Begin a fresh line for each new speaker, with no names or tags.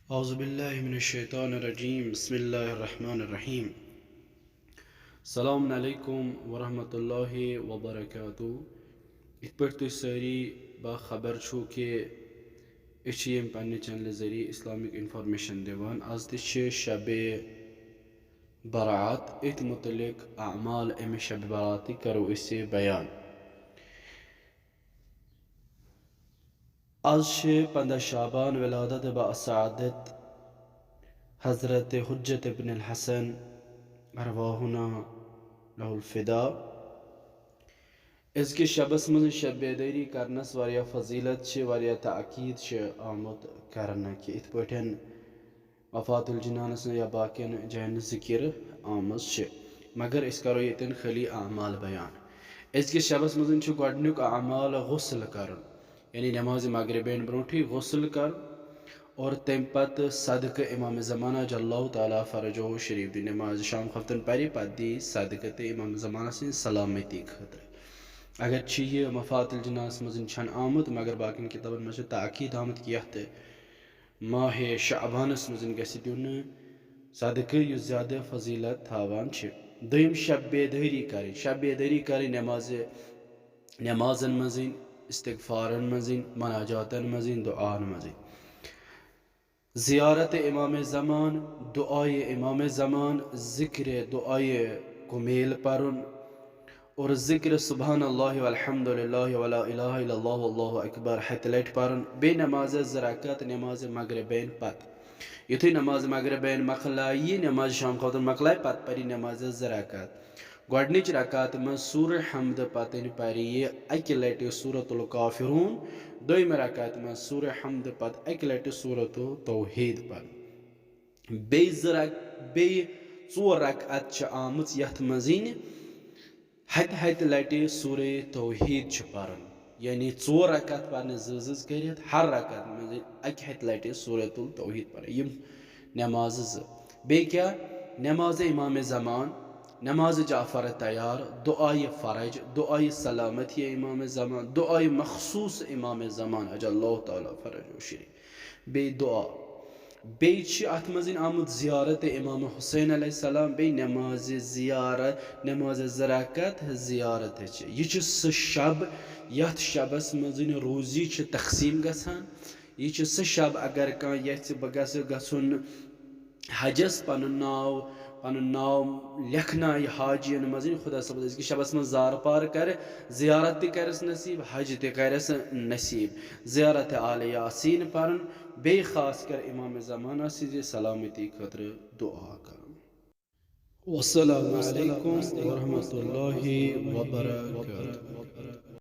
औज़ुबिल्लाहिमिनश्शैतानिर्रजीम बिस्मिल्लाहिर्रहमानिर्रहीम। अस्सलामु अलैकुम वरहमतुल्लाहि वबरकातुहू। इत पठ तुम सारी बाखबर छो कि यम पन्ने चैनल जरिए इस्लामिक इंफॉर्मेशन दिवान। आज शब बरात इत मुतलिक अमाल अमे शब बरात करो इसे बयान। आज 15 शाबान विलादत बासादत हज़रत हुज्जत इब्न अल हसन अरवाहुना लहुल फिदा। इसके शबस मज शब बेदारी करनस वारिया फजीलत वारिया ताकीद आमुत करना कि इत पठन वफातुल जिनानस या बाकियन जैन जिक्र आमज मगर इस करो यतन खली अमाल बयान। इसके शबस मज गोडनुक अमाल गुस्ल कर यानी नमाज मगरिबेन ब्रोठी गुस्ल कर और तम पत सदक इमाम ज़माना जल्लाहु ताला फरजो शरीफ दी नमाज शाम खफ्तन परि पत दी सदक ते इमाम ज़माना से सलामती खतर। अगर यह मफातुल जिनास मज आमुत मगर बाकी किताबन मज ताकीद आमुत कि यथ माह शाबानस मज दिन सदक ज़्यादा फजीलत थावान। दोम शब बेदारी कर शब बेदारी कर नमाजन मज इस्तिगफारन मज मनाजातन मज दुआन मज ज़ियारत इमाम ज़मान दुआए इमाम ज़मान ज़िक्र दुआए कुमेल परुन और ज़िक्र सुबहानल्लाह वल्हम्दुलिल्लाह वला इलाहा इल्लल्लाह वल्लाहु अकबर हतलट परुन। बे नमाज ज़राकत नमाज मगरिबैन पत युथु नमाज मगरिबैन मखलाई नमाज शाम खौतन मखलाई पत परी नमाज ज़राकत गोडनिच रकात में सूर हमद पतन परि अकि लट सूरतुल काफिरून दोम रकात में सूर हमद पत अकि लट सूरतुल तौहीद पर बे ज़ोर रकात आमच यथ मजिन हत लट सूर तौहीद परन यानी 4 रकात पर ज़ कर हर रकात में अकि हत लट सूरतुल तौहीद पर यम नमाज बे क्या नमाज इमाम ज़मान नमाज जाफर तैयार दुआए फ़रज दुआए सलामती इमाम ज़मान दुआए मखसूस इमाम ज़मान अजल्लाहु ताला फरजो शरीफ बे दुआ बे अत मज आमुत ज़ियारत इमाम हुसैन अलैहिस्सलाम बे नमाज ज़ियारत नमाज ज़राकत ज़ियारत यह सह शब यथ शबस मज रोज़ी तकसीम गसान। यह सह शब अगर कह यथ बह गुन हजस पन नाव लेखनाय हाजियन मज खुदा सबस शबस मज जार पार कर ज़ियारत करस नसीब हज करस नसीब ज़ियारत आल यासीन परन बे खास कर इमाम ज़माना से सलामती खतर दुआ कर। वस्सलामु अलैकुम वरहमतुल्लाहि वबरकातुहू।